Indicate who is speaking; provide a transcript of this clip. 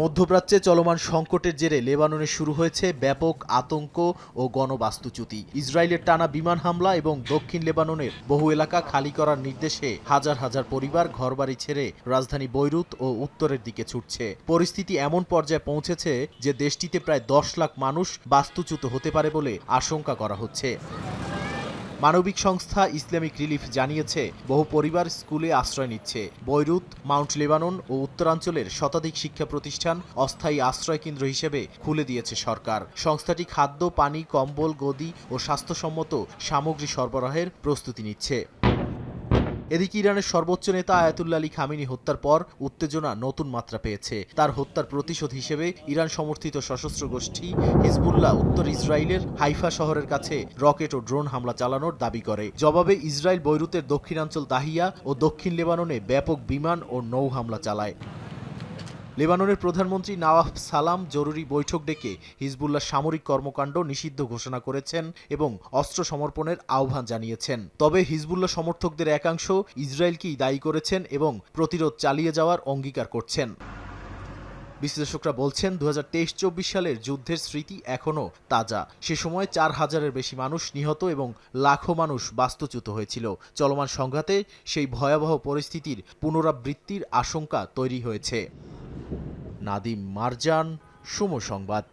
Speaker 1: মধ্যপ্রাচ্যে চলমান সংকটের জেরে লেবাননে শুরু হয়েছে ব্যাপক আতঙ্ক ও গণবাস্তুচ্যুতি। ইসরায়েলের টানা বিমান হামলা এবং দক্ষিণ লেবাননের বহু এলাকা খালি করার নির্দেশে হাজার হাজার পরিবার ঘরবাড়ি ছেড়ে রাজধানী বৈরুত ও উত্তরের দিকে ছুটছে। পরিস্থিতি এমন পর্যায়ে পৌঁছেছে যে দেশটিতে প্রায় 10 লাখ মানুষ বাস্তুচ্যুত হতে পারে বলে আশঙ্কা করা হচ্ছে। মানবিক সংস্থা ইসলামিক রিলিফ জানিয়েছে, বহু পরিবার স্কুলে আশ্রয় নিচ্ছে। বৈরুত, মাউন্ট লেবানন ও উত্তরাঞ্চলের শতাধিক শিক্ষা প্রতিষ্ঠান অস্থায়ী আশ্রয় কেন্দ্র হিসেবে খুলে দিয়েছে সরকার। সংস্থাটি খাদ্য, পানি, কম্বল, গদি ও স্বাস্থ্যসম্মত সামগ্রী সরবরাহের প্রস্তুতি নিচ্ছে। এদিকে ইরানের সর্বোচ্চ নেতা আয়াতুল্লাহ আলী খামেনি হত্যার পর উত্তেজনা নতুন মাত্রা পেয়েছে। তার হত্যার প্রতিশোধ হিসেবে ইরান সমর্থিত সশস্ত্র গোষ্ঠী হিজবুল্লাহ উত্তর ইসরায়েলের হাইফা শহরের কাছে রকেট ও ড্রোন হামলা চালানোর দাবি করে। জবাবে ইসরায়েল বৈরুতের দক্ষিণাঞ্চল দাহিয়া ও দক্ষিণ লেবাননে ব্যাপক বিমান ও নৌ হামলা চালায়। লেবাননের প্রধানমন্ত্রী নওয়াফ সালাম জরুরি বৈঠক ডেকে হিজবুল্লাহ সামরিক কর্মকাণ্ড নিষিদ্ধ ঘোষণা করেছেন এবং অস্ত্র সমর্পণের আহ্বান জানিয়েছেন। তবে হিজবুল্লাহ সমর্থকদের একাংশ ইসরায়েলকেই দায়ী করেছেন এবং প্রতিরোধ চালিয়ে যাওয়ার অঙ্গীকার করছেন। বিশ্লেষকরা বলছেন, 2023-24 সালের যুদ্ধের স্মৃতি এখনও তাজা। সে সময় 4000-এর বেশি মানুষ নিহত এবং লাখো মানুষ বাস্তুচ্যুত হয়েছিল। চলমান সংঘাতে সেই ভয়াবহ পরিস্থিতির পুনরাবৃত্তির আশঙ্কা তৈরি হয়েছে। নাদিম মারজান, সময় সংবাদ।